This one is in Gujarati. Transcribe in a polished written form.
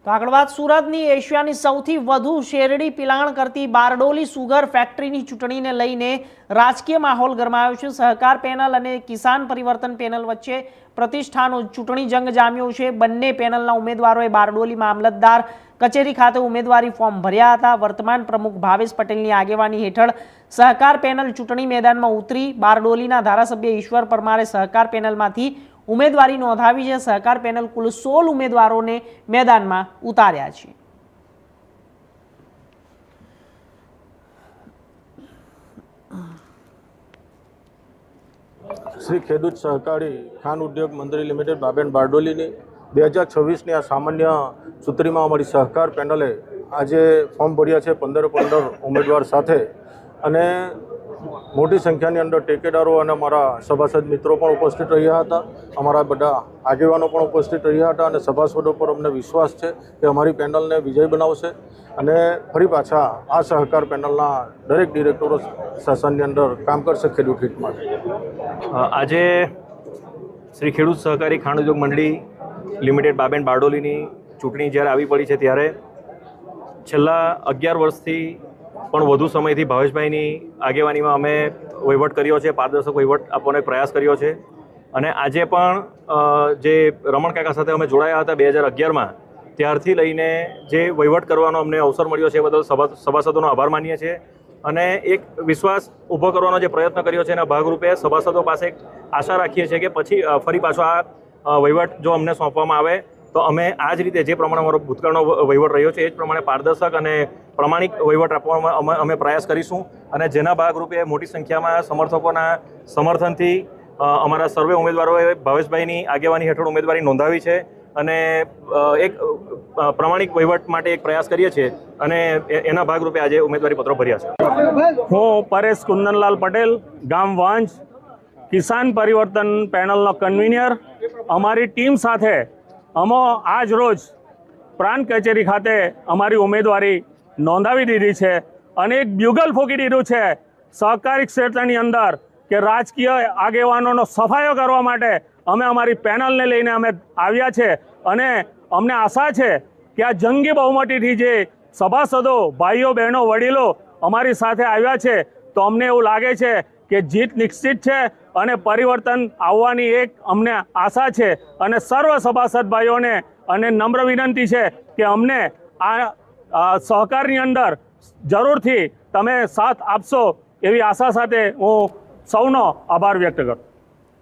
તો આગળ વાત સુરતની એશિયાની સૌથી વધુ શેરડી પિલાણ કરતી બારડોલી સુગર ફેક્ટરીની ચૂંટણીને લઈને રાજકીય માહોલ ગરમાયો છે। સહકાર પેનલ અને કિસાન પરિવર્તન પેનલ વચ્ચે પ્રતિષ્ઠાનો ચૂંટણી જંગ જામ્યો છે। બંને પેનલના ઉમેદવારોએ બારડોલી મામલતદાર કચેરી ખાતે ઉમેદવારી ફોર્મ ભર્યા હતા। વર્તમાન પ્રમુખ ભાવેશ પટેલની આગેવાની હેઠળ સહકાર પેનલ ચૂંટણી મેદાનમાં ઉતરી। બારડોલીના ધારાસભ્ય ઈશ્વર પરમારે સહકાર પેનલમાંથી ઉમેદવારી નોંધાવી છે। સહકાર પેનલ કુલ 16 ઉમેદવારોને મેદાનમાં ઉતાર્યા છે। શ્રી ખેડૂત સહકારી ખાન ઉદ્યોગ મંડળી લિમિટેડ બાબેન બારડોલીની 2026ની આ સામાન્ય ચૂંટણીમાં અમારી સહકાર પેનલે આજે ફોર્મ ભર્યા છે 15 ઉમેદવાર સાથે, અને મોટી સંખ્યાની અંદર ટેકેદારો અને અમારા સભાસદ મિત્રો પણ ઉપસ્થિત રહ્યા હતા। અમારા બધા આગેવાનો પણ ઉપસ્થિત રહ્યા હતા અને સભાસદો પર અમને વિશ્વાસ છે કે અમારી પેનલને વિજય બનાવશે અને ફરી પાછા આ સહકાર પેનલના દરેક ડિરેક્ટરો શાસનની અંદર કામ કરશે ખેડૂત હિત માટે। આજે શ્રી ખેડૂત સહકારી ખાંડ ઉદ્યોગ મંડળી લિમિટેડ બાબેન બારડોલીની ચૂંટણી જ્યારે આવી પડી છે ત્યારે છેલ્લા 11 વર્ષથી પણ વધુ સમયથી ભાવેશભાઈની આગેવાનીમાં અમે વહીવટ કર્યો છે, પારદર્શક વહીવટ આપવાનો પ્રયાસ કર્યો છે। અને આજે પણ જે રમણ કાકા સાથે અમે જોડાયા હતા 2011માં, ત્યારથી લઈને જે વહીવટ કરવાનો અમને અવસર મળ્યો છે એ બદલ સભાસદોનો આભાર માનીએ છીએ। અને એક વિશ્વાસ ઊભો કરવાનો જે પ્રયત્ન કર્યો છે એના ભાગરૂપે સભાસદો પાસે આશા રાખીએ છીએ કે પછી ફરી પાછો આ વહીવટ જો અમને સોંપવામાં આવે તો અમે આ જ રીતે જે પ્રમાણે અમારો ભૂતકાળનો વહીવટ રહ્યો છે એ જ પ્રમાણે પારદર્શક અને પ્રમાણિક વહીવટ આપવામાં અમે પ્રયાસ કરીશું। અને જેના ભાગરૂપે મોટી સંખ્યામાં સમર્થકોના સમર્થનથી અમારા સર્વે ઉમેદવારોએ ભાવેશભાઈની આગેવાની હેઠળ ઉમેદવારી નોંધાવી છે અને એક પ્રમાણિક વહીવટ માટે એક પ્રયાસ કરીએ છીએ અને એના ભાગરૂપે આજે ઉમેદવારી પત્રો ભર્યા છે। હું પરેશ કુંદનલાલ પટેલ, ગામ વાંજ, કિસાન પરિવર્તન પેનલનો કન્વીનર। અમારી ટીમ સાથે અમે આજ રોજ પ્રાંત કચેરી ખાતે અમારી ઉમેદવારી નોંધાવી દીધી છે અને એક બ્યુગલ ફૂંકી દીધું છે સહકારી ક્ષેત્રની અંદર કે રાજકીય આગેવાનોનો સફાયો કરવા માટે અમે અમારી પેનલને લઈને અમે આવ્યા છે અને અમને આશા છે કે આ જંગી બહુમતીથી જે સભાસદો, ભાઈઓ, બહેનો, વડીલો અમારી સાથે આવ્યા છે તો અમને એવું લાગે છે કે જીત નિશ્ચિત છે અને પરિવર્તન આવવાની એક અમને આશા છે। અને સર્વ સભાસદ ભાઈઓને અને નમ્ર વિનંતી છે કે અમને આ સહકારની અંદર જરૂરથી તમે સાથ આપશો એવી આશા સાથે હું સૌનો આભાર વ્યક્ત કરું।